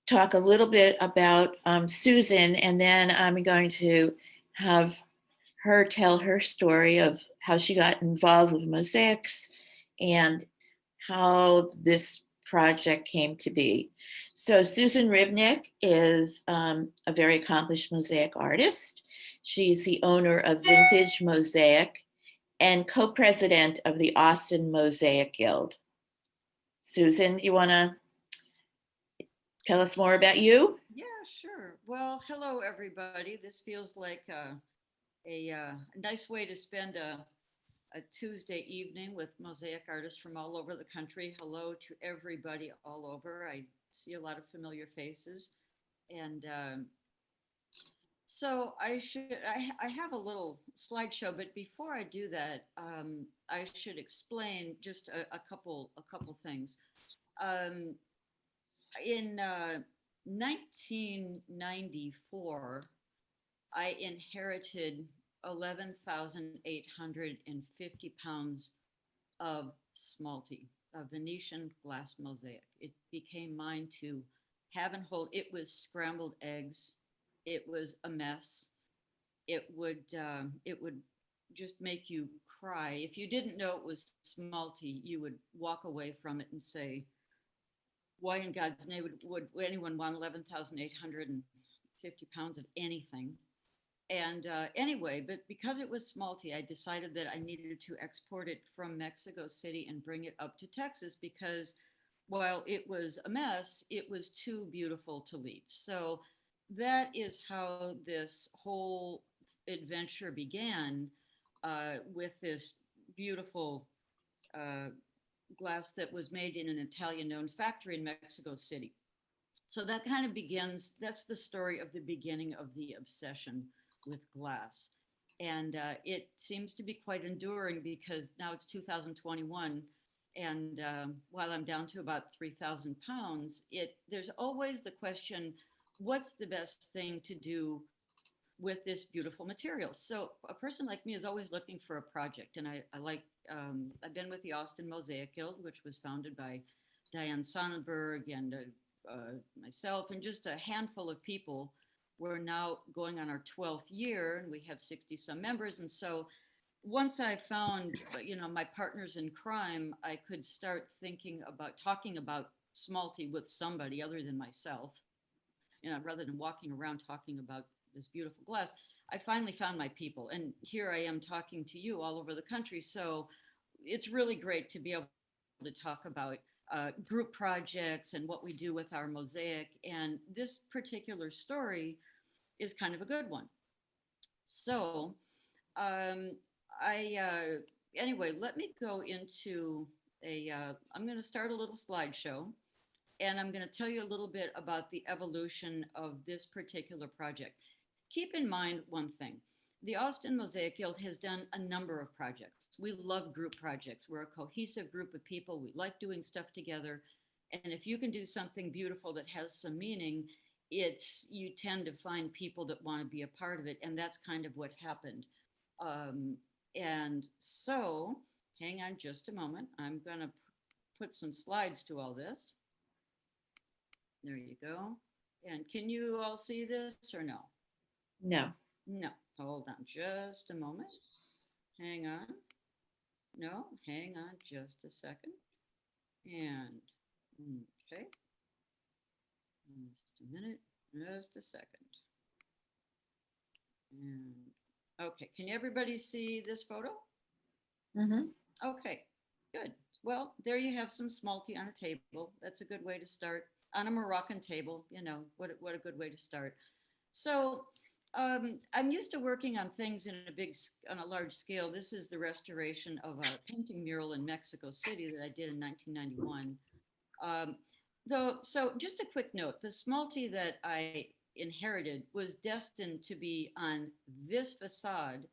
talk a little bit about Susan, and then I'm going to have her tell her story of how she got involved with mosaics and how this project came to be. So Susan Rivnick is a very accomplished mosaic artist. She's the owner of Vintage Mosaic and co-president of the Austin Mosaic Guild. Susan, you want to tell us more about you? Yeah, sure. Well, hello, everybody. This feels like a nice way to spend a Tuesday evening with mosaic artists from all over the country. Hello to everybody all over. I see a lot of familiar faces. And so I have a little slideshow, but before I do that, I should explain just a couple things. Um, in 1994, I inherited 11,850 pounds of smalty, a Venetian glass mosaic. It became mine to have and hold. It was scrambled eggs. It was a mess. It would just make you cry. If you didn't know it was smalty, you would walk away from it and say, why in God's name would anyone want 11,850 pounds of anything? And anyway, but because it was smalty, I decided that I needed to export it from Mexico City and bring it up to Texas because while it was a mess, it was too beautiful to leave. So that is how this whole adventure began with this beautiful uh, glass that was made in an Italian owned factory in Mexico City. So that kind of begins, that's the story of the beginning of the obsession with glass. And it seems to be quite enduring because now it's 2021. And while I'm down to about 3,000 pounds, there's always the question, what's the best thing to do with this beautiful material? So a person like me is always looking for a project. And I've been with the Austin Mosaic Guild, which was founded by Diane Sonnenberg and myself and just a handful of people. We're now going on our 12th year and we have 60 some members. And so once I found, my partners in crime, I could start thinking about talking about smalty with somebody other than myself, rather than walking around talking about this beautiful glass. I finally found my people. And here I am talking to you all over the country. So it's really great to be able to talk about group projects and what we do with our mosaic. And this particular story is kind of a good one. So, um, anyway, let me go into I'm going to start a little slideshow and I'm going to tell you a little bit about the evolution of this particular project. Keep in mind one thing. The Austin Mosaic Guild has done a number of projects. We love group projects. We're a cohesive group of people. We like doing stuff together. And if you can do something beautiful that has some meaning, you tend to find people that want to be a part of it. And that's kind of what happened. And so, hang on just a moment. I'm going to put some slides to all this. There you go. And can you all see this or no? No. No. Hold on just a moment. Hang on. No, hang on just a second. And, okay. Just a minute. Just a second. And, okay. Can everybody see this photo? Mm-hmm. Okay, good. Well, there you have some smalty on a table. That's a good way to start. On a Moroccan table, what a good way to start. So I'm used to working on things on a large scale. This is the restoration of a painting mural in Mexico City that I did in 1991. So just a quick note, the smalty that I inherited was destined to be on this facade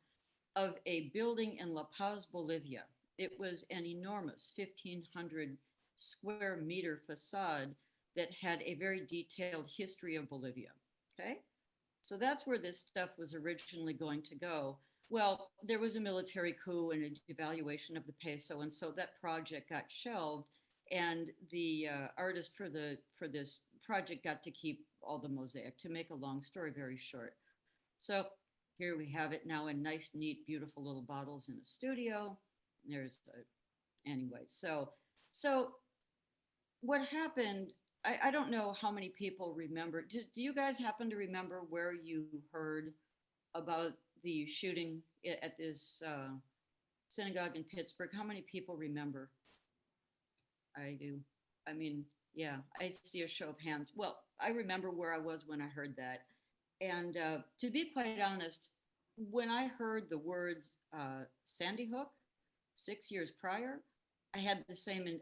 of a building in La Paz, Bolivia. It was an enormous 1,500 square meter facade that had a very detailed history of Bolivia. Okay. So that's where this stuff was originally going to go. Well, there was a military coup and a devaluation of the peso. And so that project got shelved. And the artist for this project got to keep all the mosaic. To make a long story very short, so here we have it now in nice, neat, beautiful little bottles in a studio. There's anyway. So what happened? I don't know how many people remember. Do you guys happen to remember where you heard about the shooting at this synagogue in Pittsburgh? How many people remember? I do. I mean, yeah, I see a show of hands. Well, I remember where I was when I heard that. And to be quite honest, when I heard the words Sandy Hook 6 years prior, I had the same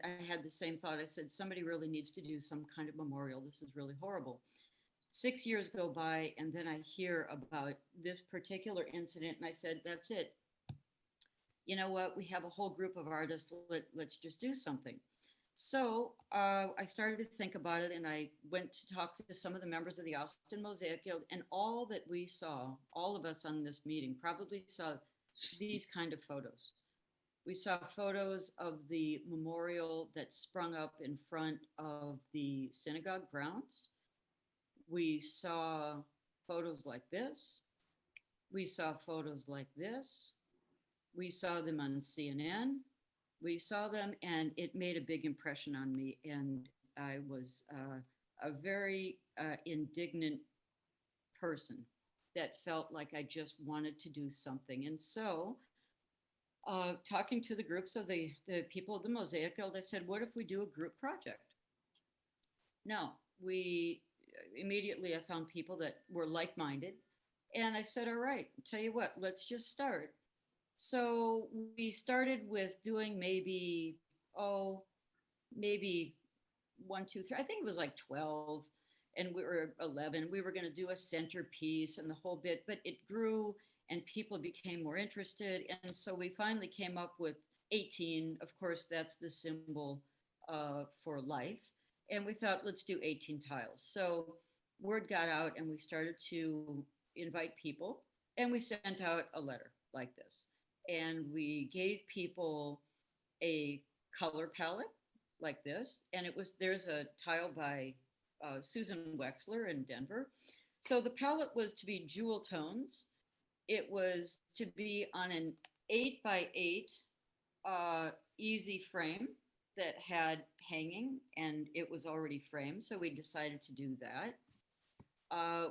thought. I said, somebody really needs to do some kind of memorial. This is really horrible. 6 years go by, and then I hear about this particular incident, and I said, that's it. You know what? We have a whole group of artists. Let's just do something. So I started to think about it, and I went to talk to some of the members of the Austin Mosaic Guild, and all that we saw, all of us on this meeting, probably saw these kind of photos. We saw photos of the memorial that sprung up in front of the synagogue grounds. We saw photos like this. We saw photos like this. We saw them on CNN. We saw them, and it made a big impression on me. And I was a very indignant person that felt like I just wanted to do something. And so, talking to the groups of the people of the Mosaic Guild, I said, what if we do a group project? Now, we immediately I found people that were like-minded. And I said, all right, tell you what, let's just start. So we started with doing maybe 1, 2, 3. I think it was like 12, and we were 11. We were going to do a centerpiece and the whole bit, but it grew and people became more interested. And so we finally came up with 18. Of course, that's the symbol for life. And we thought, let's do 18 tiles. So word got out, and we started to invite people, and we sent out a letter like this. And we gave people a color palette like this. And there's a tile by Susan Wexler in Denver. So the palette was to be jewel tones. It was to be on an 8x8 easy frame that had hanging, and it was already framed. So we decided to do that.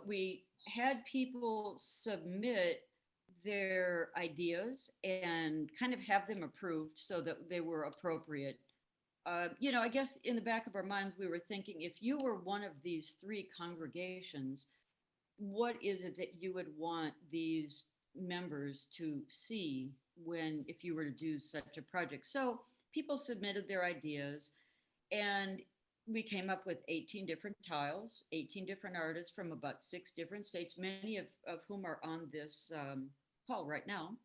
We had people submit their ideas and kind of have them approved so that they were appropriate. I guess in the back of our minds, we were thinking, if you were one of these three congregations, what is it that you would want these members to see if you were to do such a project? So people submitted their ideas, and we came up with 18 different tiles, 18 different artists from about 6 different states, many of whom are on this call right now.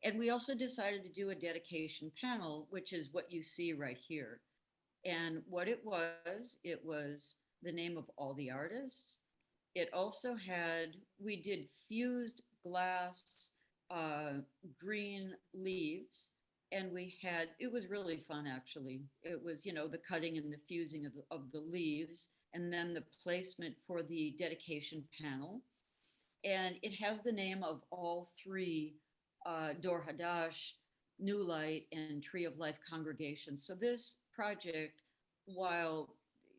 And we also decided to do a dedication panel, which is what you see right here. And what it was the name of all the artists. It also we did fused glass, green leaves. And it was really fun, actually. It was, the cutting and the fusing of the leaves, and then the placement for the dedication panel. And it has the name of all 3 Dor Hadash, New Light, and Tree of Life congregations. So this project, while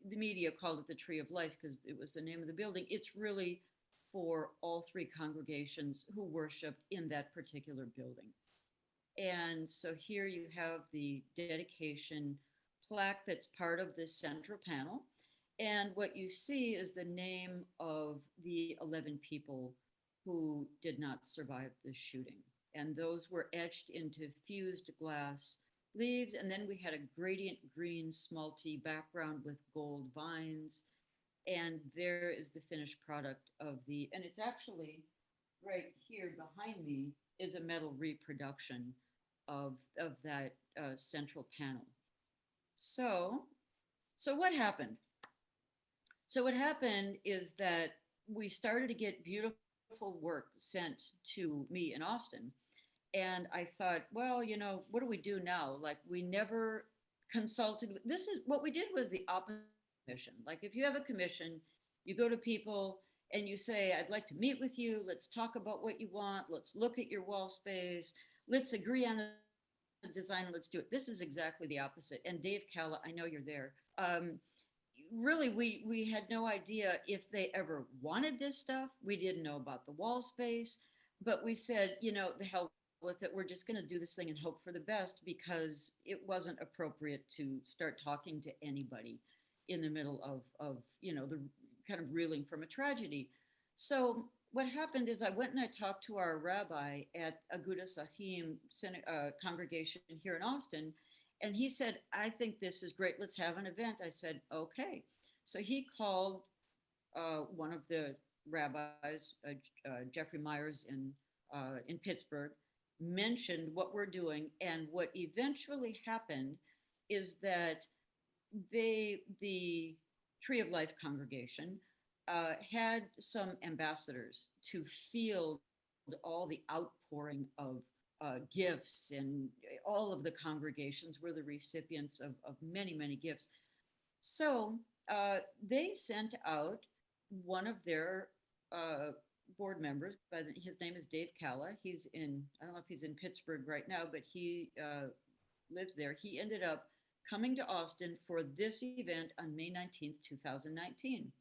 the media called it the Tree of Life because it was the name of the building, it's really for all 3 congregations who worshiped in that particular building. And so here you have the dedication plaque that's part of this central panel. And what you see is the name of the 11 people who did not survive the shooting. And those were etched into fused glass leaves. And then we had a gradient green smalty background with gold vines. And there is the finished product and it's actually right here behind me is a metal reproduction of that central panel. So what happened? So what happened is that we started to get beautiful work sent to me in Austin. And I thought, well, what do we do now? Like, we never consulted. This is what we did was the opposite commission. Like if you have a commission, you go to people and you say, I'd like to meet with you. Let's talk about what you want. Let's look at your wall space. Let's agree on a design. Let's do it. This is exactly the opposite. And Dave Calla, I know you're there. Really, we had no idea if they ever wanted this stuff. We didn't know about the wall space, but we said, the hell with it. We're just going to do this thing and hope for the best because it wasn't appropriate to start talking to anybody in the middle of the kind of reeling from a tragedy. So what happened is I went and I talked to our rabbi at Agudas Achim congregation here in Austin, and he said, I think this is great. Let's have an event. I said, okay. So he called one of the rabbis, Jeffrey Myers in Pittsburgh, mentioned what we're doing. And what eventually happened is that the Tree of Life congregation had some ambassadors to field all the outpouring of gifts, and all of the congregations were the recipients of many, many gifts. So they sent out one of their board members, his name is Dave Calla. I don't know if he's in Pittsburgh right now, but he lives there. He ended up coming to Austin for this event on May 19th, 2019.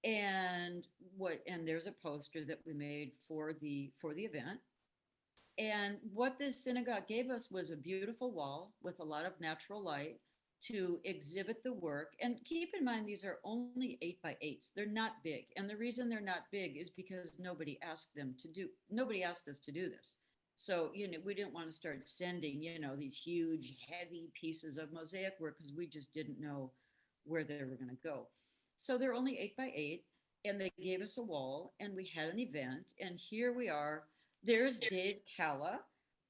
And there's a poster that we made for the event. And what this synagogue gave us was a beautiful wall with a lot of natural light to exhibit the work. And keep in mind, these are only 8x8s. They're not big. And the reason they're not big is because nobody asked us to do this. So, we didn't want to start sending, these huge, heavy pieces of mosaic work because we just didn't know where they were going to go. So they're only 8x8, and they gave us a wall, and we had an event. And here we are. There's Dave Calla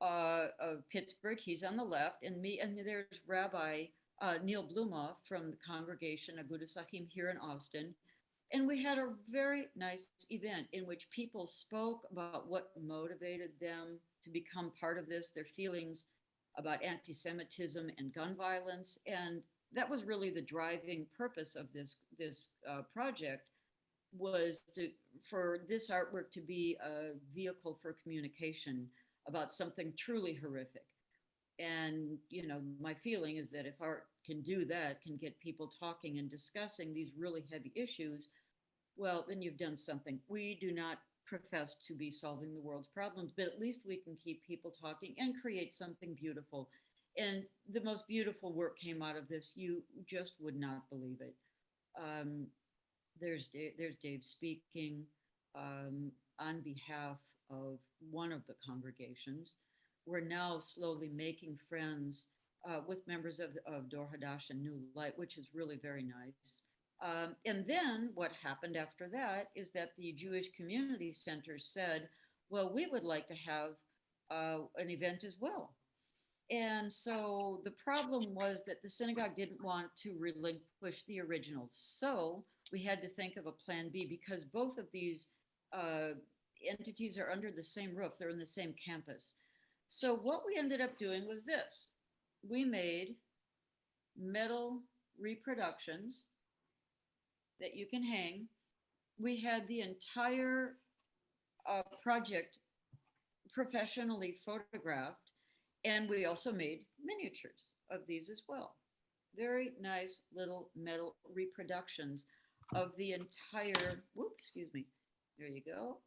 of Pittsburgh. He's on the left, and me. And there's Rabbi Neil Blumoff from the congregation Agudas Achim here in Austin. And we had a very nice event in which people spoke about what motivated them to become part of this, their feelings about anti-Semitism and gun violence. And that was really the driving purpose of this project, was for this artwork to be a vehicle for communication about something truly horrific. And, my feeling is that if art can do that, can get people talking and discussing these really heavy issues, well, then you've done something. We do not profess to be solving the world's problems, but at least we can keep people talking and create something beautiful. And the most beautiful work came out of this. You just would not believe it. There's Dave speaking on behalf of one of the congregations. We're now slowly making friends with members of Dor Hadash and New Light, which is really very nice. And then what happened after that is that the Jewish Community Center said, well, we would like to have an event as well. And so the problem was that the synagogue didn't want to relinquish the original. So we had to think of a plan B, because both of these entities are under the same roof. They're in the same campus. So what we ended up doing was this. We made metal reproductions that you can hang. We had the entire project professionally photographed, and we also made miniatures of these as well. Very nice little metal reproductions of the entire, there you go.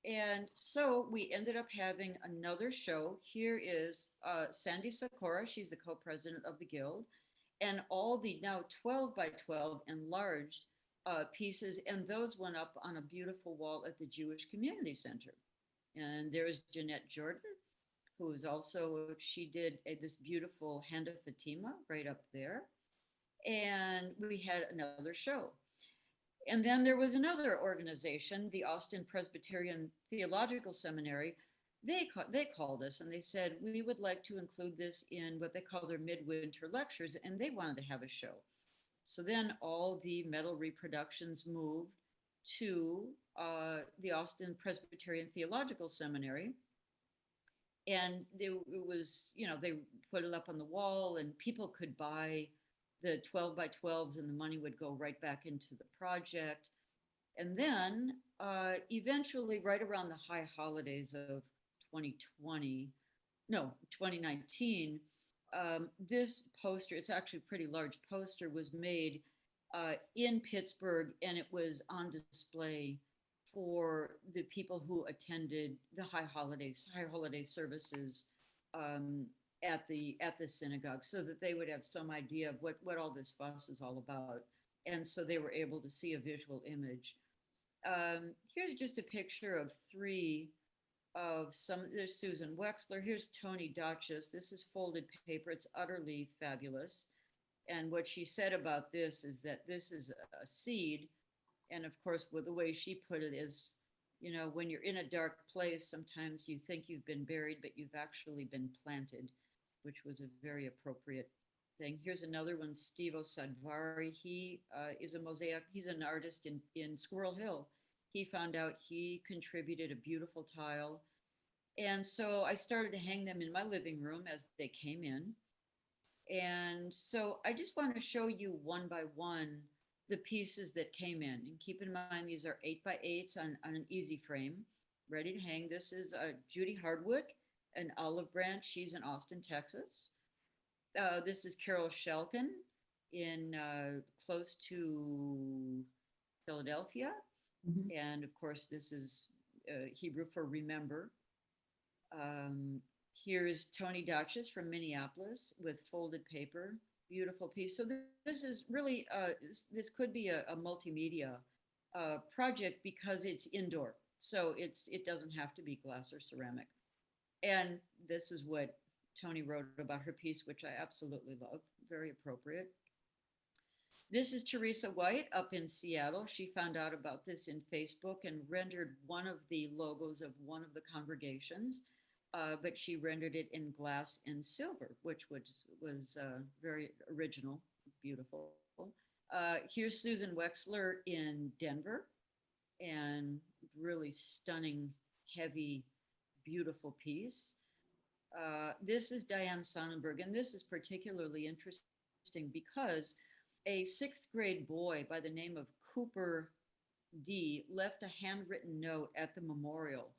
And so we ended up having another show. Here is Sandy Sakura. She's the co-president of the Guild. And all the now 12 by 12 enlarged pieces, and those went up on a beautiful wall at the Jewish Community Center. And there's Jeanette Jordan, who is also, she did this beautiful Hand of Fatima right up there. And we had another show. And then there was another organization, the Austin Presbyterian Theological Seminary. They called us and they said, we would like to include this in what they call their midwinter lectures, and they wanted to have a show. So then all the metal reproductions moved to the Austin Presbyterian Theological Seminary. And it was, they put it up on the wall, and people could buy the 12 by 12s, and the money would go right back into the project. And then eventually, right around the high holidays of 2020, no, 2019, this poster, it's actually a pretty large poster, was made in Pittsburgh, and it was on display for the people who attended the high holiday services um, at the synagogue, so that they would have some idea of what all this fuss is all about, and so they were able to see a visual image. Here's just a picture of three of some. There's Susan Wexler. Here's Tony Duchess. This is folded paper. It's utterly fabulous. And what she said about this is that this is a seed. And of course, with the way she put it is, when you're in a dark place, sometimes you think you've been buried, but you've actually been planted, which was a very appropriate thing. Here's another one, Stevo Sanvari. He is a mosaic. He's an artist in Squirrel Hill. He found out, he contributed a beautiful tile. And so I started to hang them in my living room as they came in. And so I just want to show you one by one the pieces that came in. And keep in mind, these are 8x8s on an easy frame, ready to hang. This is Judy Hardwick, an olive branch. She's in Austin, Texas. This is Carol Shelkin in close to Philadelphia. Mhm. And of course, this is Hebrew for remember. Here's Tony Duchess from Minneapolis with folded paper. Beautiful piece. So this is really, this could be a multimedia project because it's indoor. So it doesn't have to be glass or ceramic. And this is what Tony wrote about her piece, which I absolutely love. Very appropriate. This is Teresa White up in Seattle. She found out about this in Facebook and rendered one of the logos of one of the congregations, but she rendered it in glass and silver, which was very original, beautiful. Here's Susan Wexler in Denver, and really stunning, heavy, beautiful piece. This is Diane Sonnenberg, and this is particularly interesting because a sixth grade boy by the name of Cooper D left a handwritten note at the memorial,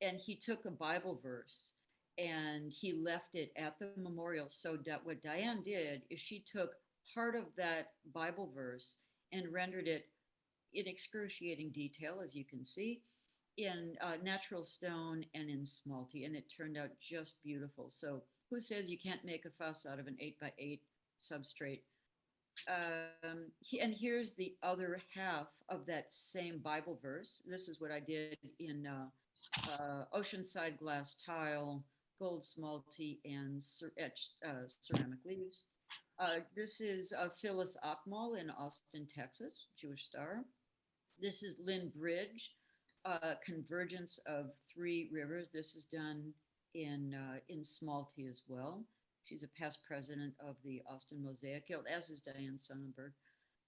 and he took a Bible verse and he left it at the memorial. So what Diane did is she took part of that Bible verse and rendered it in excruciating detail, as you can see, in natural stone and in smalty, and it turned out just beautiful. So who says you can't make a fuss out of an 8x8 substrate? And here's the other half of that same Bible verse. This is what I did in oceanside glass tile, gold smalty, and etched ceramic leaves. This is Phyllis Akmal in Austin, Texas, Jewish star. This is Lynn Bridge, convergence of three rivers. This is done in smalty as well. She's a past president of the Austin Mosaic Guild, as is Diane Sonnenberg.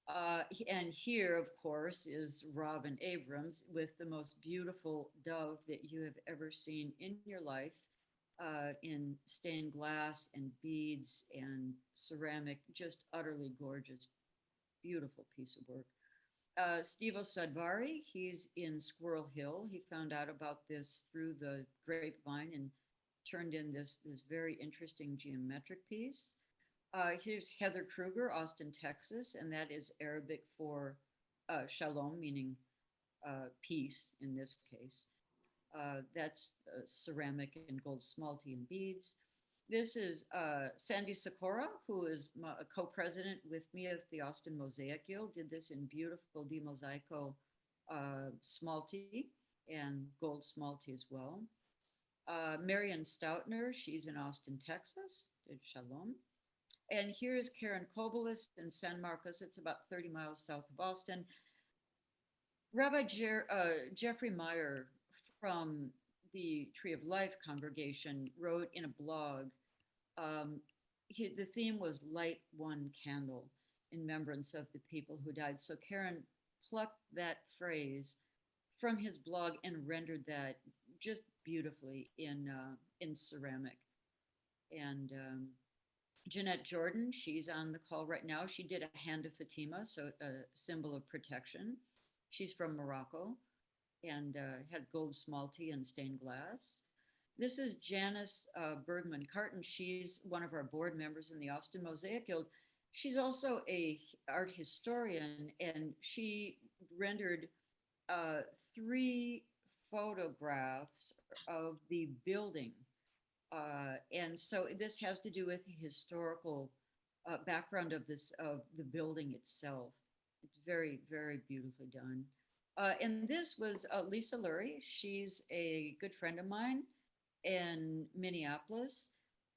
And here, of course, is Robin Abrams with the most beautiful dove that you have ever seen in your life, in stained glass and beads and ceramic, just utterly gorgeous, beautiful piece of work. Stevo Sanvari, he's in Squirrel Hill. He found out about this through the grapevine and turned in this very interesting geometric piece. Here's Heather Kruger, Austin, Texas, and that is Arabic for shalom, meaning peace in this case. That's ceramic and gold smalty and beads. This is Sandy Sikora, who is a co-president with me of the Austin Mosaic Guild, did this in beautiful Di Mosaico smalty and gold smalty as well. Marion Stoutner, she's in Austin, Texas, did Shalom. And here's Karen Kobelis in San Marcos. It's about 30 miles south of Austin. Rabbi Jeffrey Meyer from the Tree of Life congregation wrote in a blog, the theme was light one candle in remembrance of the people who died. So Karen plucked that phrase from his blog and rendered that just beautifully in ceramic. And Jeanette Jordan, she's on the call right now. She did a hand of Fatima, so a symbol of protection. She's from Morocco and had gold smalty and stained glass. This is Janice Bergman Carton. She's one of our board members in the Austin Mosaic Guild. She's also a art historian, and she rendered uh, three photographs of the building. And so this has to do with the historical background of the building itself. It's very, very beautifully done. And this was Lisa Lurie. She's a good friend of mine in Minneapolis,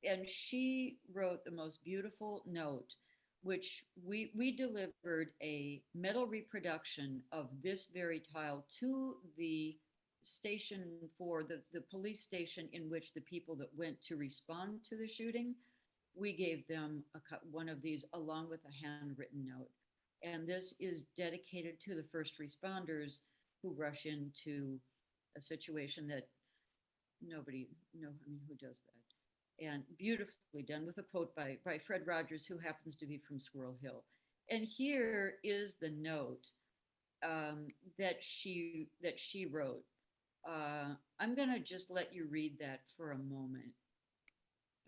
and she wrote the most beautiful note, which we delivered a metal reproduction of this very tile to the station for the police station in which the people that went to respond to the shooting, we gave them one of these along with a handwritten note. And this is dedicated to the first responders who rush into a situation that nobody, no, I mean, who does that? And beautifully done with a quote by Fred Rogers, who happens to be from Squirrel Hill. And here is the note that she wrote. I'm gonna just let you read that for a moment.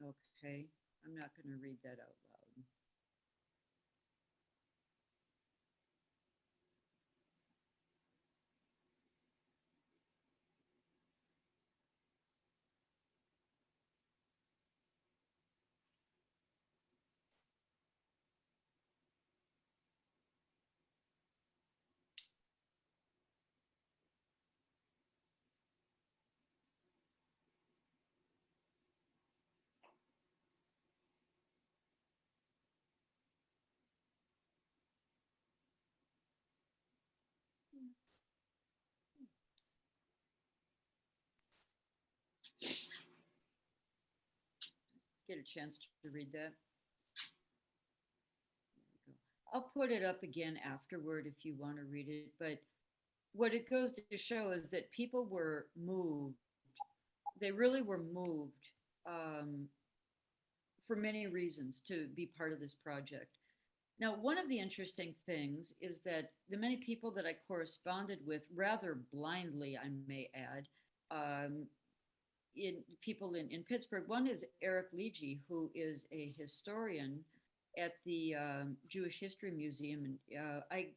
Okay, I'm not gonna read that out loud. Get a chance to read that. I'll put it up again afterward if you want to read it. But what it goes to show is that people were moved. They really were moved for many reasons to be part of this project. Now, one of the interesting things is that the many people that I corresponded with, rather blindly, I may add, in people in Pittsburgh. One is Eric Leege, who is a historian at the Jewish History Museum, and I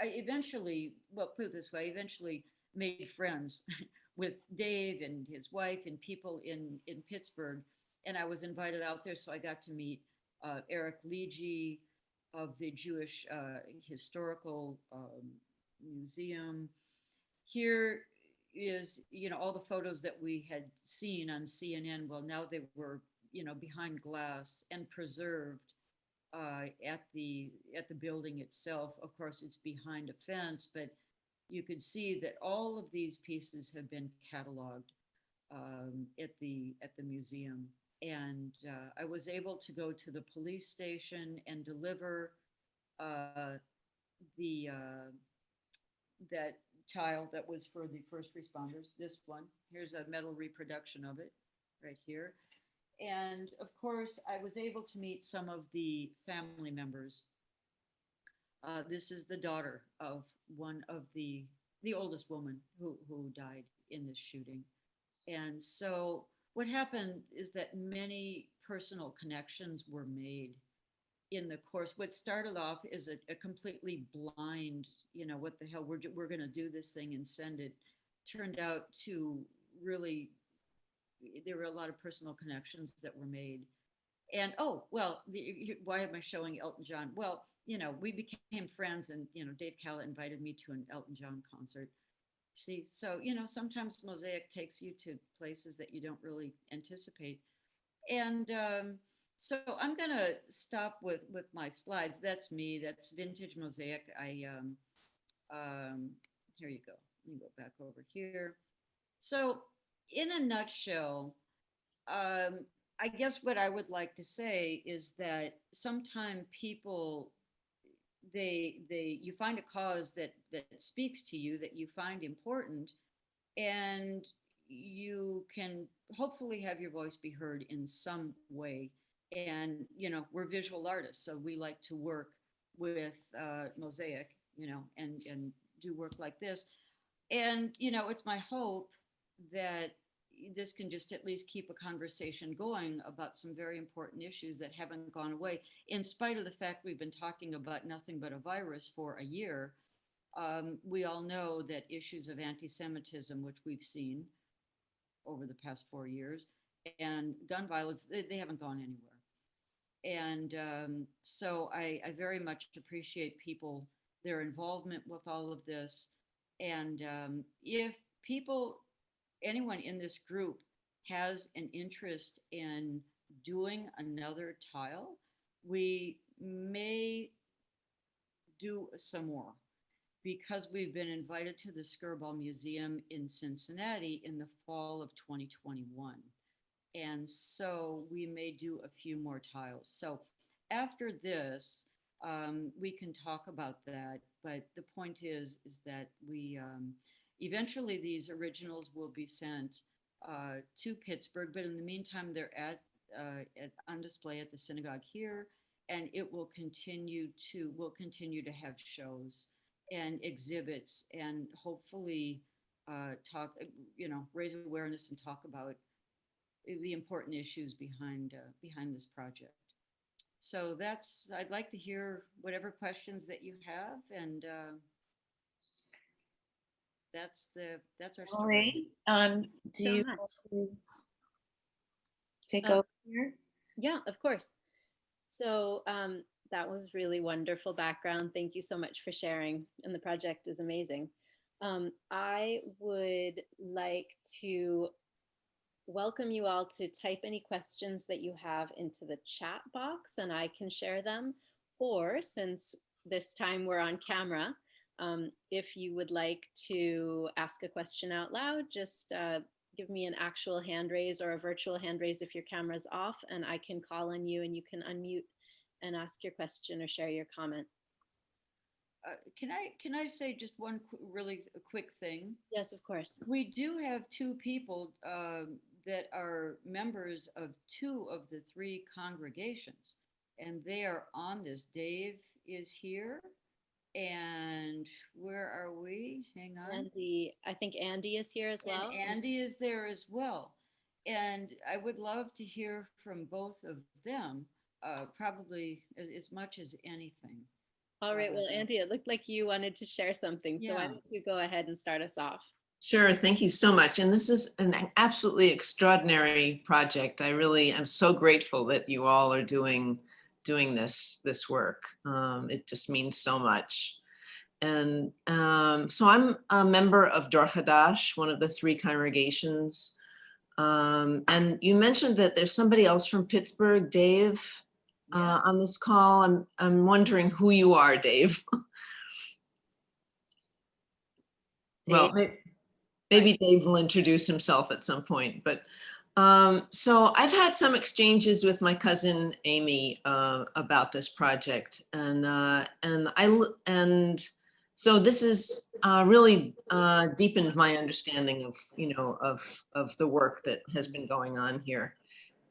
eventually, well, put it this way, I eventually made friends with Dave and his wife and people in Pittsburgh, and I was invited out there, so I got to meet Eric Leege of the Jewish Historical Museum. Here is, all the photos that we had seen on CNN. Well, now they were, behind glass and preserved at the building itself. Of course, it's behind a fence, but you could see that all of these pieces have been cataloged at the museum. And I was able to go to the police station and deliver the that tile that was for the first responders. This one, here's a metal reproduction of it right here. And of course, I was able to meet some of the family members. This is the daughter of one of the oldest woman who died in this shooting. And so what happened is that many personal connections were made in the course. What started off as a completely blind, what the hell, we're going to do this thing and send it, turned out to really, there were a lot of personal connections that were made. And why am I showing Elton John? Well, we became friends, and Dave Callett invited me to an Elton John concert. See, so sometimes Mosaic takes you to places that you don't really anticipate. And so I'm gonna stop with my slides. That's me. That's vintage Mosaic. Here you go. Let me go back over here. So in a nutshell, I guess what I would like to say is that sometimes people, you find a cause that speaks to you, that you find important, and you can hopefully have your voice be heard in some way. And, we're visual artists, so we like to work with Mosaic, and do work like this. And, it's my hope that this can just at least keep a conversation going about some very important issues that haven't gone away, in spite of the fact we've been talking about nothing but a virus for a year. We all know that issues of anti-Semitism, which we've seen over the past 4 years, and gun violence, they haven't gone anywhere. And so I very much appreciate their involvement with all of this. And if anyone in this group has an interest in doing another tile, we may do some more, because we've been invited to the Skirball Museum in Cincinnati in the fall of 2021. And so we may do a few more tiles. So after this, we can talk about that. But the point is that we eventually these originals will be sent to Pittsburgh. But in the meantime, they're on display at the synagogue here, and we'll continue to have shows and exhibits, and hopefully talk, raise awareness and talk about the important issues behind this project. So I'd like to hear whatever questions that you have, and that's our story. Do you want to take over here? Yeah, of course. So that was really wonderful background. Thank you so much for sharing. And the project is amazing. I would like to welcome you all to type any questions that you have into the chat box, and I can share them. Or, since this time we're on camera, if you would like to ask a question out loud, just give me an actual hand raise or a virtual hand raise if your camera's off, and I can call on you and you can unmute and ask your question or share your comment. Can I say just one really quick thing? Yes, of course. We do have two people that are members of two of the three congregations, and they are on this. Dave is here, and where are we? Hang on. Andy, I think Andy is here as well. And Andy is there as well. And I would love to hear from both of them, probably as much as anything. All right, well, Andy, it looked like you wanted to share something, so why don't you go ahead and start us off? Sure, thank you so much. And this is an absolutely extraordinary project. I really am so grateful that you all are doing this work. It just means so much. And so I'm a member of Dor Hadash, one of the three congregations. And you mentioned that there's somebody else from Pittsburgh, Dave, on this call. I'm wondering who you are, Dave. Well, maybe Dave will introduce himself at some point, but so I've had some exchanges with my cousin Amy about this project, and so this is really deepened my understanding of of the work that has been going on here,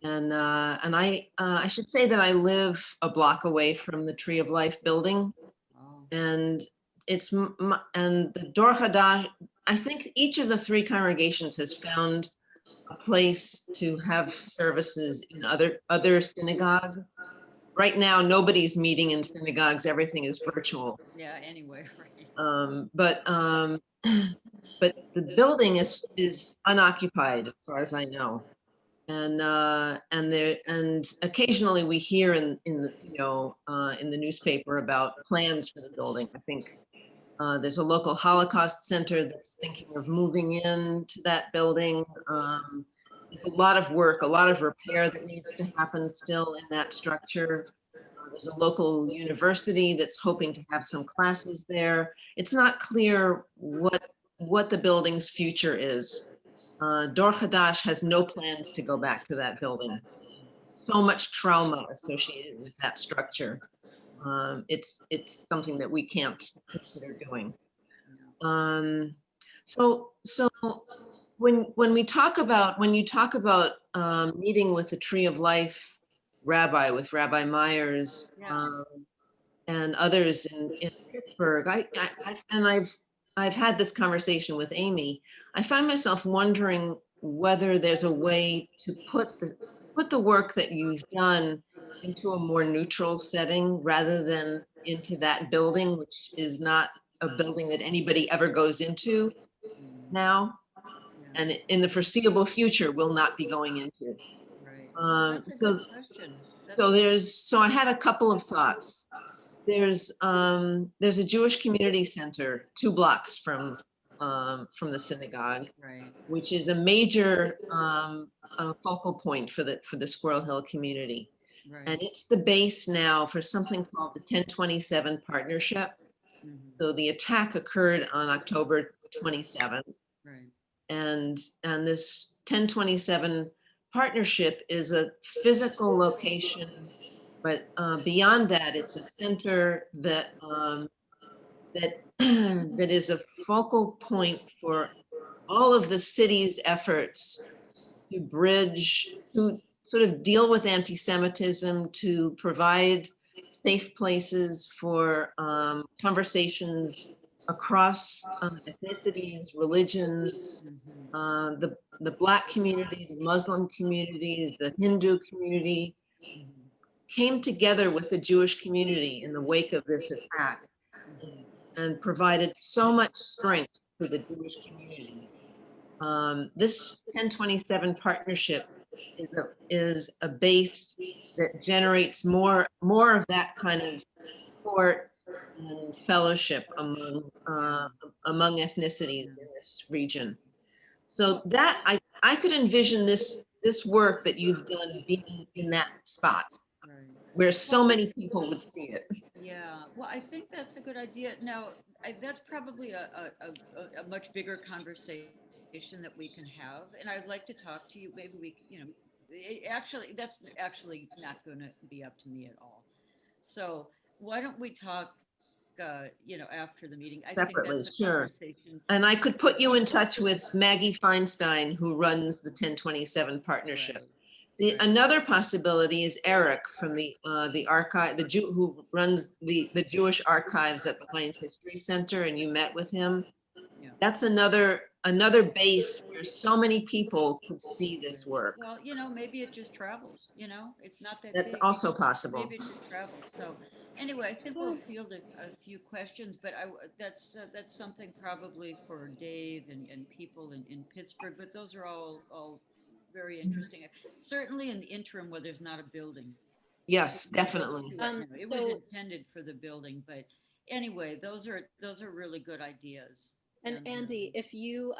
and I should say that I live a block away from the Tree of Life building, and and the Dor Hadash. I think each of the three congregations has found a place to have services in other synagogues. Right now, nobody's meeting in synagogues. Everything is virtual. Yeah, anyway, right. But the building is unoccupied, as far as I know. And occasionally we hear in the newspaper about plans for the building. I think there's a local Holocaust center that's thinking of moving into that building. There's a lot of work, a lot of repair that needs to happen still in that structure. There's a local university that's hoping to have some classes there. It's not clear what the building's future is. Dor Hadash has no plans to go back to that building. So much trauma associated with that structure. It's something that we can't consider doing. So when you talk about meeting with the Tree of Life rabbi, with Rabbi Myers, Yes. and others in Pittsburgh, I've had this conversation with Amy. I find myself wondering whether there's a way to put the work that you've done into a more neutral setting rather than into that building, which is not a building that anybody ever goes into now, Yeah, and in the foreseeable future will not be going into. right. That's a So good question. so I had a couple of thoughts. There's a Jewish community center 2 blocks from the synagogue, Right. which is a major focal point for the Squirrel Hill community. Right. And it's the base now for something called the 1027 Partnership. Mhm. So the attack occurred on October 27th. Right. And this 1027 Partnership is a physical location, but beyond that, it's a center that that is a focal point for all of the city's efforts to bridge, to sort of deal with anti-Semitism, to provide safe places for conversations across ethnicities, religions, Mhm. the Black community, the Muslim community, the Hindu community Mhm. came together with the Jewish community in the wake of this attack Mhm. and provided so much strength to the Jewish community. This 1027 partnership is a base that generates more of that kind of support and fellowship among ethnicities in this region. So that I could envision this work that you've done being in that spot Right. where so many people would see it. Yeah, well, I think that's a good idea. Now, that's probably a much bigger conversation that we can have, and I'd like to talk to you. Maybe actually, that's actually not going to be up to me at all. So why don't we talk, after the meeting? I think Separately, that's a sure. conversation. And I could put you in touch with Maggie Feinstein, who runs the 1027 partnership. Right. Another possibility is Eric from the archive, the Jew who runs the Jewish archives at the Heinz History Center, and you met with him. Yeah. That's another base where so many people could see this work. Well, maybe it just travels, it's not that That's big. also possible. Maybe it just travels. So anyway, I think we'll field a few questions, but that's something probably for Dave and people in Pittsburgh, but those are all very interesting. Certainly in the interim where there's not a building. Yes, definitely. It was So, intended for the building, but anyway, those are really good ideas. and Andy, if you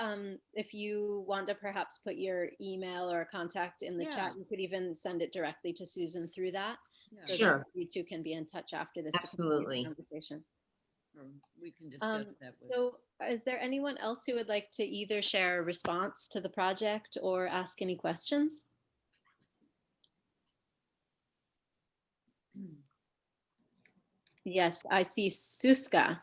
want to perhaps put your email or contact in the Yeah. chat, you could even send it directly to Susan through that. Yeah. So Sure. that you two can be in touch after this Absolutely. to continue the conversation. Or we can discuss that with. So is there anyone else who would like to either share a response to the project or ask any questions? Yes, I see Suska.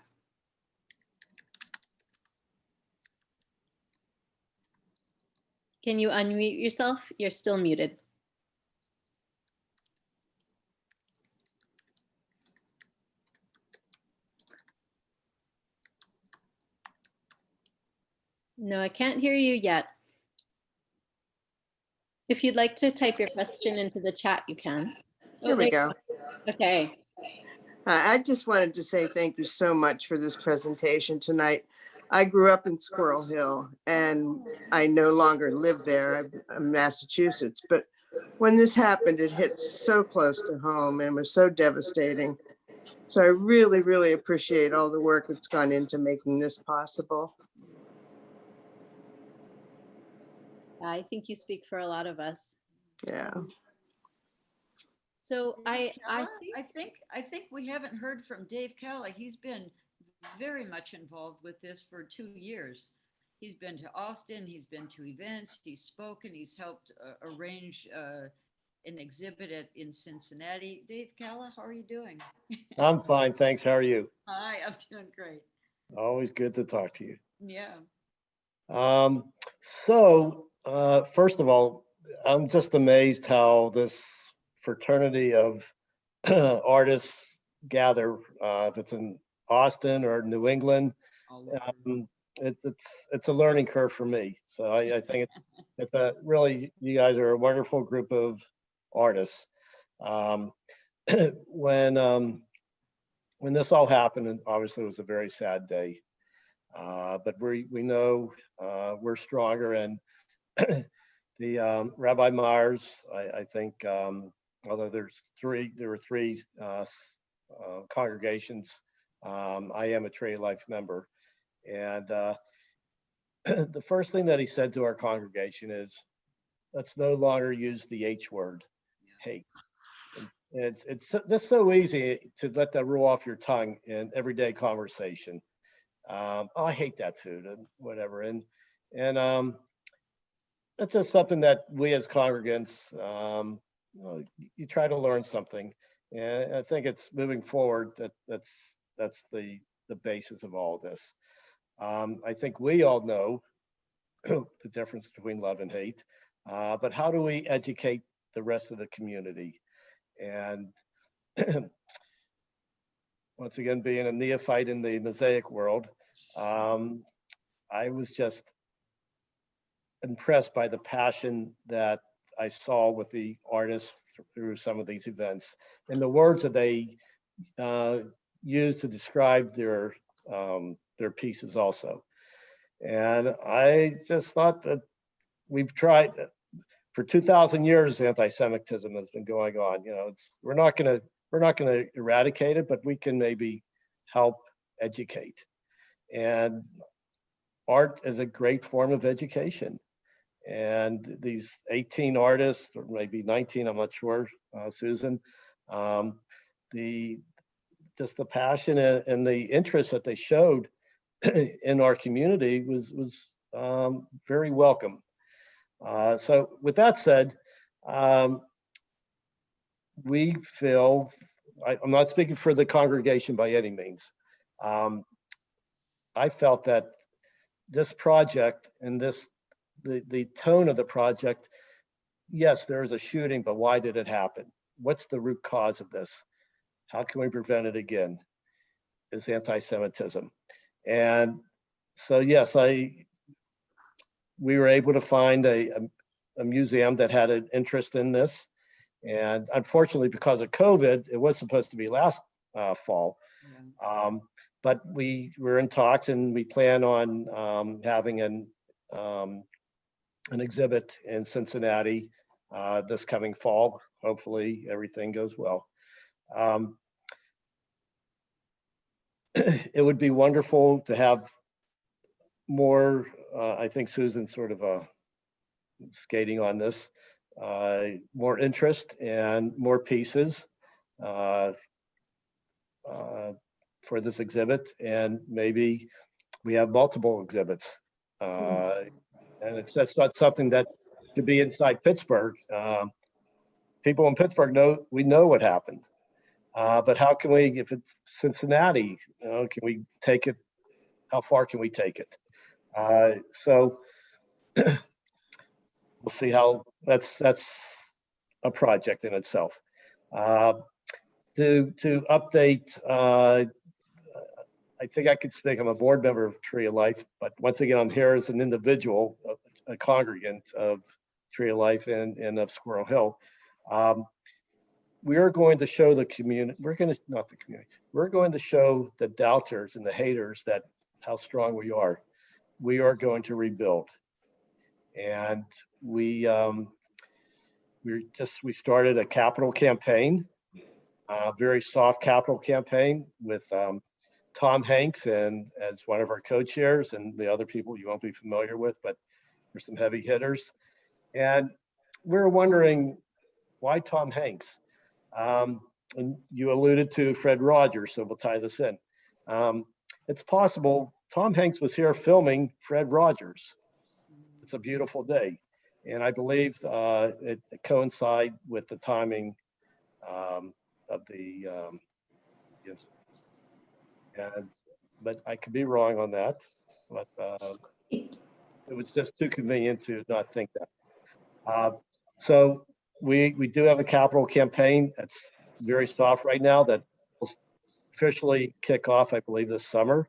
Can you unmute yourself? You're still muted. No, I can't hear you yet. If you'd like to type your question into the chat, you can. Here we go. Okay. I just wanted to say thank you so much for this presentation tonight. I grew up in Squirrel Hill and I no longer live there. I'm in Massachusetts, but when this happened, it hit so close to home and was so devastating. So I really, really appreciate all the work that's gone into making this possible. I think you speak for a lot of us. Yeah. So I think we haven't heard from Dave Calla. He's been very much involved with this for 2 years. He's been to Austin, he's been to events, he's spoken, he's helped arrange an exhibit in Cincinnati. Dave Calla, how are you doing? I'm fine, thanks. How are you? Hi, I'm doing great. Always good to talk to you. Yeah. First of all, I'm just amazed how this fraternity of artists gather, if it's in Austin or New England. All over. It's a learning curve for me. So I think it's a really, you guys are a wonderful group of artists. Um, when this all happened, and obviously it was a very sad day, but we know we're stronger. And the Rabbi Myers, I think, although there were three congregations, I am a Tree of Life member. And the first thing that he said to our congregation is, let's no longer use the H word, hate. And it's just so easy to let that roll off your tongue in everyday conversation. Oh, I hate that food and whatever. And it's just something that we as congregants, you try to learn something. And I think it's moving forward that's the basis of all this. I think we all know the difference between love and hate, but how do we educate the rest of the community? And once again, being a neophyte in the Mosaic world, I was just impressed by the passion that I saw with the artists through some of these events and the words that they used to describe their pieces also. And I just thought that we've tried for 2,000 years, anti-Semitism has been going on. You know, we're not going to eradicate it, but we can maybe help educate. And art is a great form of education. And these 18 artists, or maybe 19, I'm not sure, Susan, just the passion and the interest that they showed in our community was very welcome. So with that said, we feel, I'm not speaking for the congregation by any means. I felt that this project and the tone of the project, yes, there is a shooting, but why did it happen? What's the root cause of this? How can we prevent it again? Is anti-Semitism. And so, yes, we were able to find a museum that had an interest in this. And unfortunately, because of COVID, it was supposed to be last fall. Yeah. But we were in talks and we plan on having an exhibit in Cincinnati this coming fall. Hopefully everything goes well. It would be wonderful to have more, I think Susan sort of skating on this, more interest and more pieces for this exhibit. And maybe we have multiple exhibits. And that's not something that could be inside Pittsburgh. People in Pittsburgh know what happened. But how can we, if it's Cincinnati, can we take it? How far can we take it? So we'll see how that's a project in itself. To update, I think I could speak. I'm a board member of Tree of Life, but once again, I'm here as an individual, a congregant of Tree of Life and of Squirrel Hill. We are going to show the community, we're going to show the doubters and the haters that how strong we are. We are going to rebuild. And we started a capital campaign, a very soft capital campaign with Tom Hanks and as one of our co-chairs and the other people you won't be familiar with, but there's some heavy hitters. And we're wondering why Tom Hanks? And you alluded to Fred Rogers, so we'll tie this in. It's possible Tom Hanks was here filming Fred Rogers. It's a beautiful day. And I believe it coincide with the timing of the yes. But I could be wrong on that. But it was just too convenient to not think that. So we do have a capital campaign that's very soft right now that will officially kick off, I believe, this summer.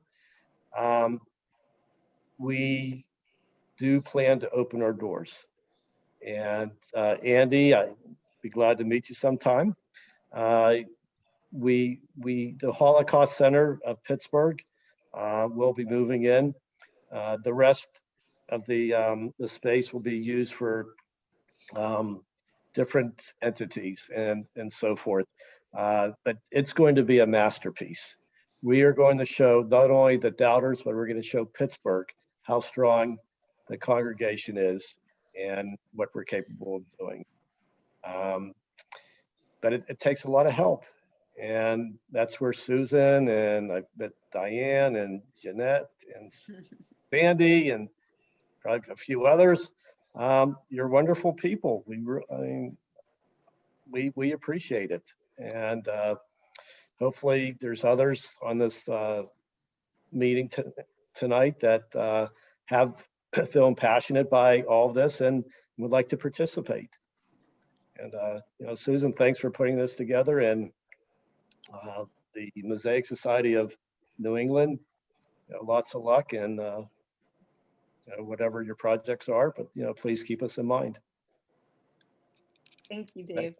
We do plan to open our doors. And Andy, I'd be glad to meet you sometime. The Holocaust Center of Pittsburgh will be moving in. The rest of the space will be used for different entities and so forth. But it's going to be a masterpiece. We are going to show not only the doubters, but we're going to show Pittsburgh how strong the congregation is and what we're capable of doing. But it takes a lot of help. And that's where Susan and I met Diane and Jeanette and Sandy and probably a few others. You're wonderful people. We appreciate it. And hopefully there's others on this meeting tonight that feel passionate by all of this and would like to participate. And Susan, thanks for putting this together, and the Mosaic Society of New England, lots of luck, and whatever your projects are, but please keep us in mind. Thank you, Dave.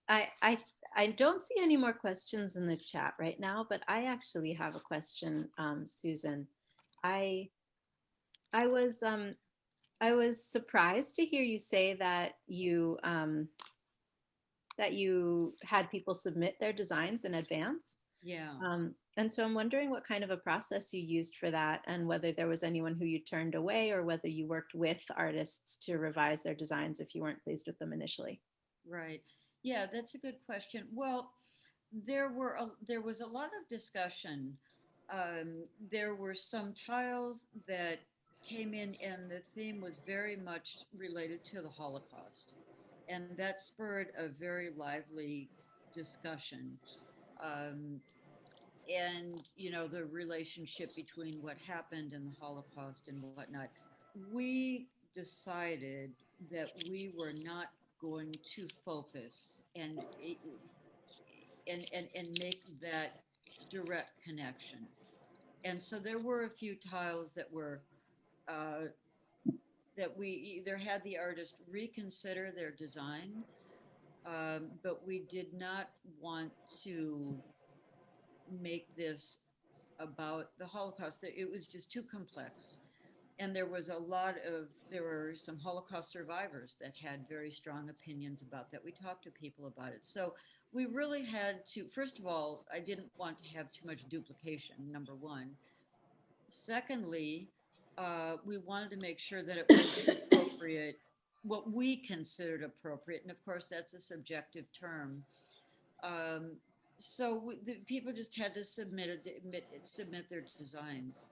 I don't see any more questions in the chat right now, but I actually have a question, Susan. I was surprised to hear you say that you had people submit their designs in advance. Yeah. And so I'm wondering what kind of a process you used for that, and whether there was anyone who you turned away, or whether you worked with artists to revise their designs if you weren't pleased with them initially. Right. Yeah, that's a good question. Well, there was a lot of discussion. There were some tiles that came in, and the theme was very much related to the Holocaust, and that spurred a very lively discussion. And the relationship between what happened and the Holocaust and whatnot. We decided that we were not going to focus and make that direct connection. And so there were a few tiles that were that we either had the artist reconsider their design, but we did not want to make this about the Holocaust. It was just too complex. And there were some Holocaust survivors that had very strong opinions about that. We talked to people about it. So we really had to, first of all, I didn't want to have too much duplication, number one. Secondly, we wanted to make sure that it was appropriate, what we considered appropriate. And of course, that's a subjective term. So the people just had to submit their designs.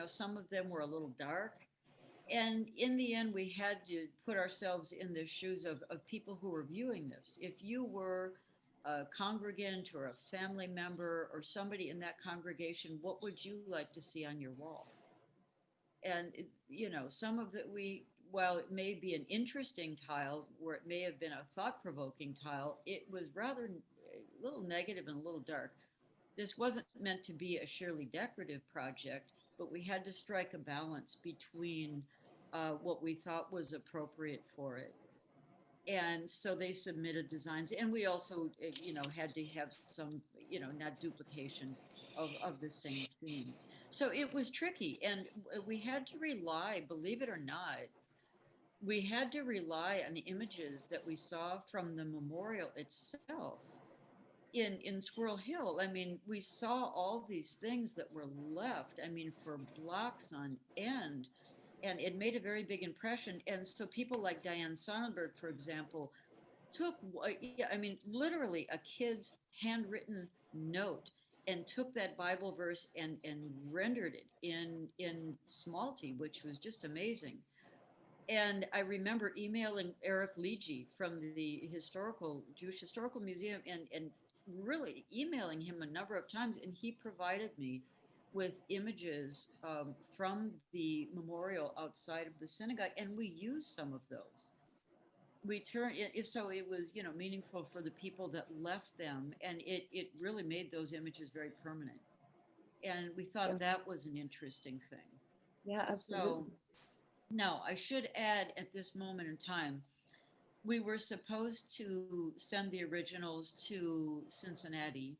Some of them were a little dark. And in the end, we had to put ourselves in the shoes of people who were viewing this. If you were a congregant or a family member or somebody in that congregation, what would you like to see on your wall? And, some of it while it may be an interesting tile, or it may have been a thought-provoking tile, it was rather a little negative and a little dark. This wasn't meant to be a sheerly decorative project, but we had to strike a balance between what we thought was appropriate for it. And so they submitted designs, and we also, had to have some, not duplication of the same theme. So it was tricky, and we had to rely, believe it or not, we had to rely on the images that we saw from the memorial itself. In Squirrel Hill, I mean, we saw all these things that were left, I mean, for blocks on end, and it made a very big impression. And so people like Diane Sonnenberg, for example, took, literally a kid's handwritten note and took that Bible verse and rendered it in Smalty, which was just amazing. And I remember emailing Eric Leege from the Jewish Historical Museum and really emailing him a number of times, and he provided me with images from the memorial outside of the synagogue, and we used some of those. We turned it so it was, meaningful for the people that left them, and it really made those images very permanent. And we thought that was an interesting thing. Yeah, absolutely. So now I should add at this moment in time, we were supposed to send the originals to Cincinnati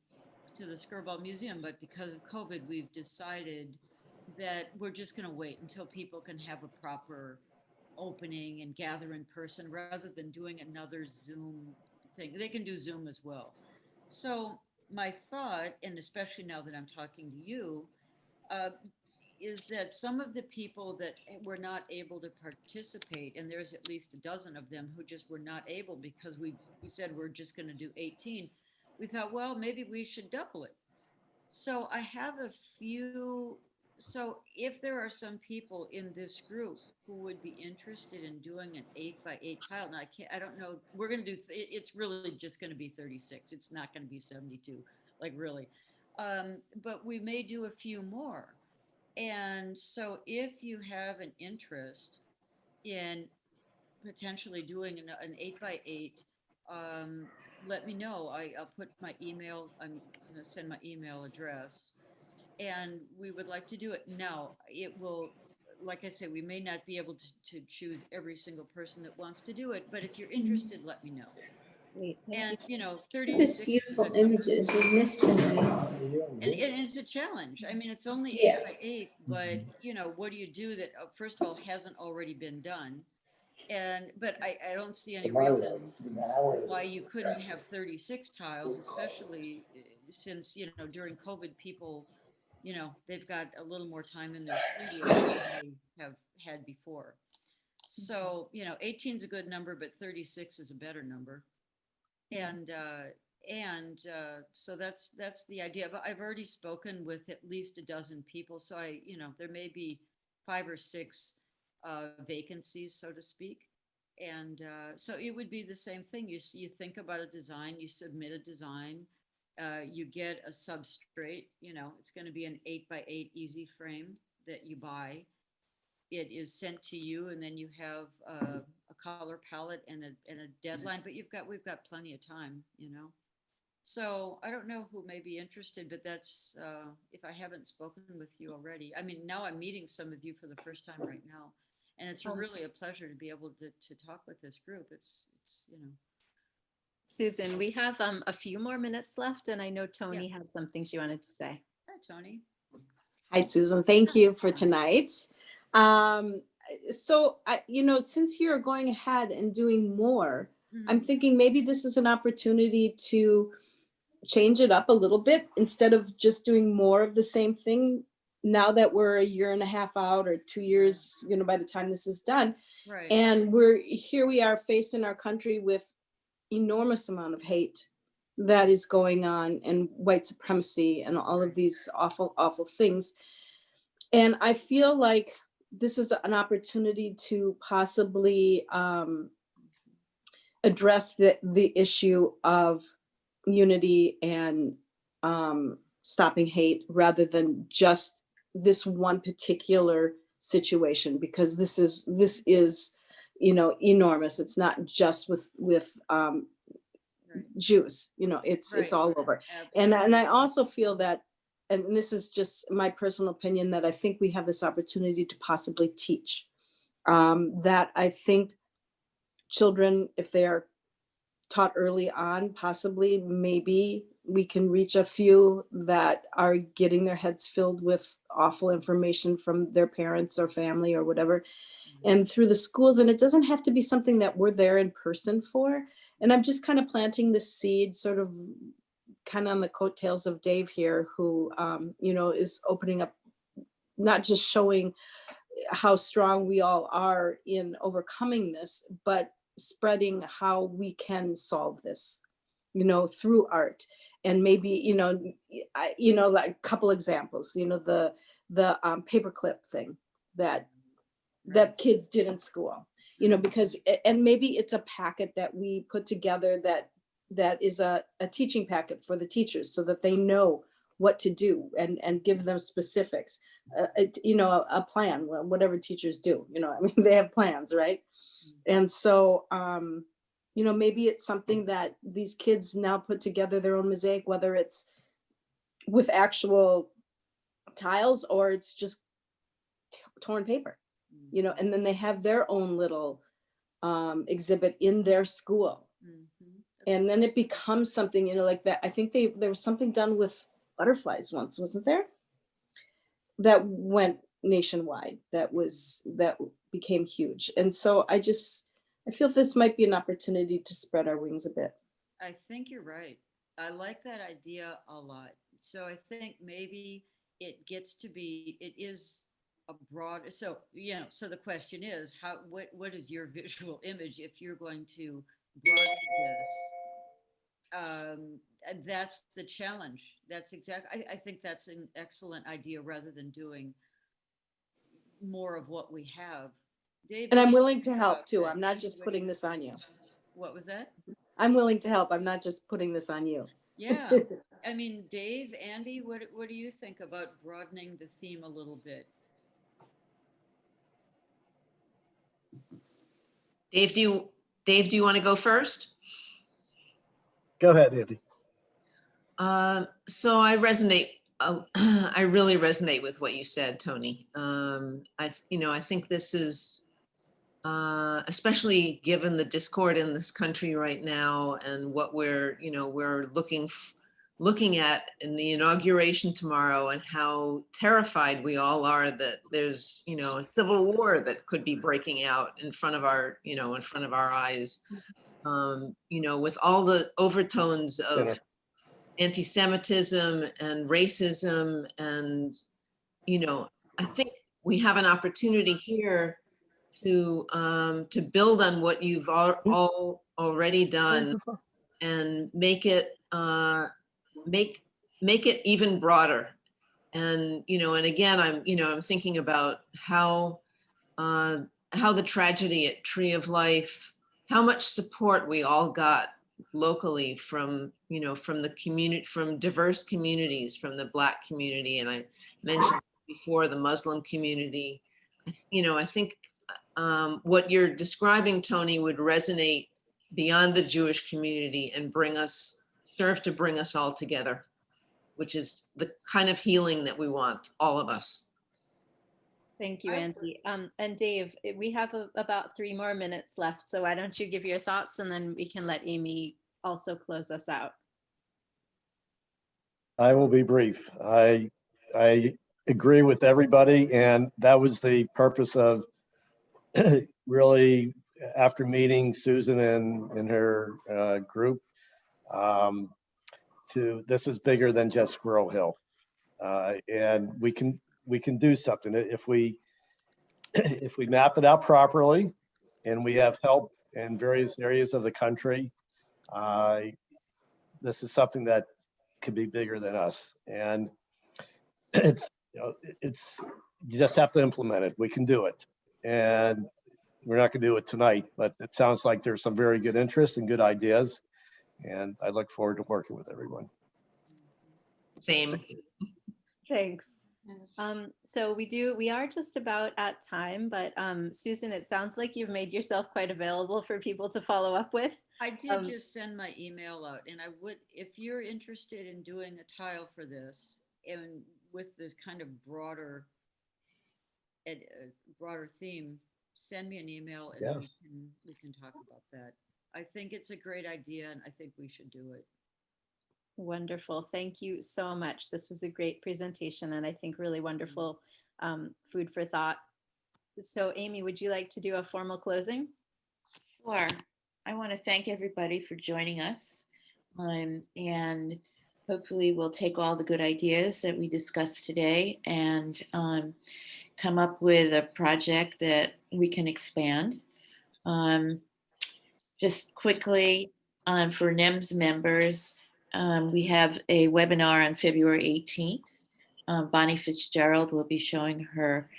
to the Skirball Museum, but because of COVID, we've decided that we're just going to wait until people can have a proper opening and gather in person rather than doing another Zoom thing. They can do Zoom as well. So my thought, and especially now that I'm talking to you, uh, is that some of the people that were not able to participate, and there's at least a dozen of them who just were not able because we said we're just going to do 18. We thought, well, maybe we should double it. So I have a few. So if there are some people in this group who would be interested in doing an 8x8 tile, and I don't know, we're going to do, it's really just going to be 36. It's not going to be 72, like really. But we may do a few more. And so if you have an interest in potentially doing an 8x8, let me know. I'll put my email, I'm going to send my email address, and we would like to do it. Now, it will, like I said, we may not be able to choose every single person that wants to do it, but if you're interested, let me know. Great, thank And, you. 30 to This 60 is a beautiful good number. images we missed tonight. And it's a challenge. I mean, it's only Yeah. 8x8, but what do you do that, first of all, hasn't already been done? But I don't see any reason why you couldn't have 36 tiles, especially since, during COVID, people, they've got a little more time in their studio than they have had before. So, 18 is a good number, but 36 is a better number. And so that's the idea. But I've already spoken with at least a dozen people, so there may be 5 or 6 vacancies, so to speak. And so it would be the same thing. You think about a design, you submit a design, you get a substrate. It's going to be an 8x8 easy frame that you buy. It is sent to you, and then you have a color palette and a deadline. But we've got plenty of time. So I don't know who may be interested, but that's if I haven't spoken with you already. I mean, now I'm meeting some of you for the first time right now, and it's really a pleasure to be able to talk with this group. It's Susan, we have a few more minutes left, and I know Tony had some things she wanted to say. Hi, Tony. Hi, Susan. Thank you for tonight. So, since you're going ahead and doing more, I'm thinking maybe this is an opportunity to change it up a little bit instead of just doing more of the same thing. Now that we're a year and a half out or 2 years, by the time this is done, Right. and we are facing our country with enormous amount of hate that is going on, and white supremacy and all of these awful, awful things. And I feel like this is an opportunity to possibly address the issue of unity and stopping hate rather than just this one particular situation, because this is enormous. It's not just with Jews, it's all over. And I also feel that, and this is just my personal opinion, that I think we have this opportunity to possibly teach, that I think children, if they are taught early on, possibly maybe we can reach a few that are getting their heads filled with awful information from their parents or family or whatever, and through the schools. And it doesn't have to be something that we're there in person for. And I'm just kind of planting the seed, sort of kind of on the coattails of Dave here, who, is opening up, not just showing how strong we all are in overcoming this, but spreading how we can solve this, through art. And maybe, like a couple examples, the paperclip thing that kids did in school, because, and maybe it's a packet that we put together that is a teaching packet for the teachers, so that they know what to do and give them specifics, a plan, whatever teachers do, I mean, they have plans, right? And so, maybe it's something that these kids now put together their own mosaic, whether it's with actual tiles or it's just torn paper, and then they have their own little exhibit in their school. And then it becomes something, like that. I think there was something done with butterflies once, wasn't there? That went nationwide, that became huge. And so I feel this might be an opportunity to spread our wings a bit. I think you're right. I like that idea a lot. So I think maybe it is a broad, so the question is, what is your visual image if you're going to broaden this? That's the challenge. I think that's an excellent idea, rather than doing more of what we have. Dave, And what I'm do you willing think to help about too. that? I'm not just putting this on you. What was that? I'm willing to help. I'm not just putting this on you. Yeah. I mean, Dave, Andy, what do you think about broadening the theme a little bit? Dave, do you want to go first? Go ahead, Andy. So I I really resonate with what you said, Tony. I think this is, especially given the discord in this country right now and what we're looking at in the inauguration tomorrow, and how terrified we all are that there's, a civil war that could be breaking out in front of our eyes. With all the overtones of anti-Semitism and racism, and I think we have an opportunity here to build on what you've all already done and make it even broader. And again, I'm thinking about how the tragedy at Tree of Life, how much support we all got locally from the community, from diverse communities, from the Black community, and I mentioned before the Muslim community. I think what you're describing, Tony, would resonate beyond the Jewish community and serve to bring us all together, which is the kind of healing that we want, all of us. Thank you, Andy. And Dave, we have about 3 more minutes left, so why don't you give your thoughts, and then we can let Amy also close us out. I will be brief. I agree with everybody, and that was the purpose of really, after meeting Susan and her group, this is bigger than just Squirrel Hill, and we can do something if we map it out properly, and we have help in various areas of the country. This is something that could be bigger than us, and you just have to implement it. We can do it, and we're not going to do it tonight, but it sounds like there's some very good interest and good ideas, and I look forward to working with everyone. Same. Thanks. So we are just about at time, but Susan, it sounds like you've made yourself quite available for people to follow up with. I did just send my email out, and I would, if you're interested in doing a tile for this, and with this kind of broader theme, send me an email, and Yes. we can talk about that. I think it's a great idea, and I think we should do it. Wonderful. Thank you so much. This was a great presentation, and I think really wonderful food for thought. So Amy, would you like to do a formal closing? Sure. I want to thank everybody for joining us, and hopefully we'll take all the good ideas that we discussed today and come up with a project that we can expand. Just quickly, for NEMS members, we have a webinar on February 18th. Bonnie Fitzgerald will be showing her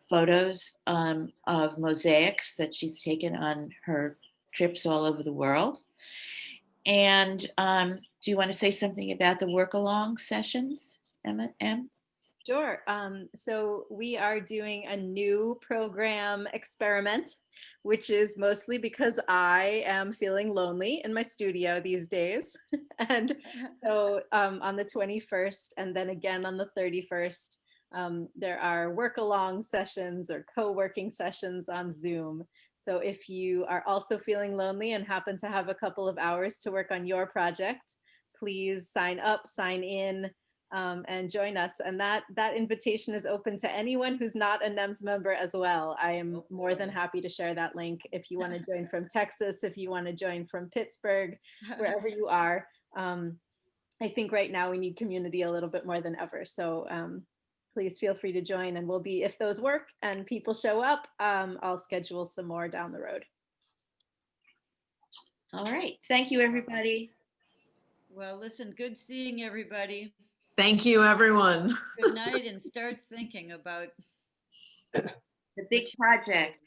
photos of mosaics that she's taken on her trips all over the world. And do you want to say something about the work along sessions? Em? Sure. So we are doing a new program experiment, which is mostly because I am feeling lonely in my studio these days. And so on the 21st and then again on the 31st, there are work-along sessions or co-working sessions on Zoom. So if you are also feeling lonely and happen to have a couple of hours to work on your project, please sign up, sign in, and join us. And that invitation is open to anyone who's not a NEMS member as well. I am more than happy to share that link if you want to join from Texas, if you want to join from Pittsburgh, wherever you are. I think right now we need community a little bit more than ever. So please feel free to join, and we'll be, if those work and people show up, I'll schedule some more down the road. All right. Thank you, everybody. Well, listen, good seeing everybody. Thank you, everyone. Good night, and start thinking about The big project.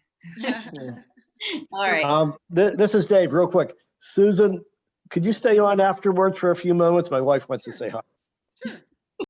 All right. This is Dave, real quick. Susan, could you stay on afterwards for a few moments? My wife wants to say hi.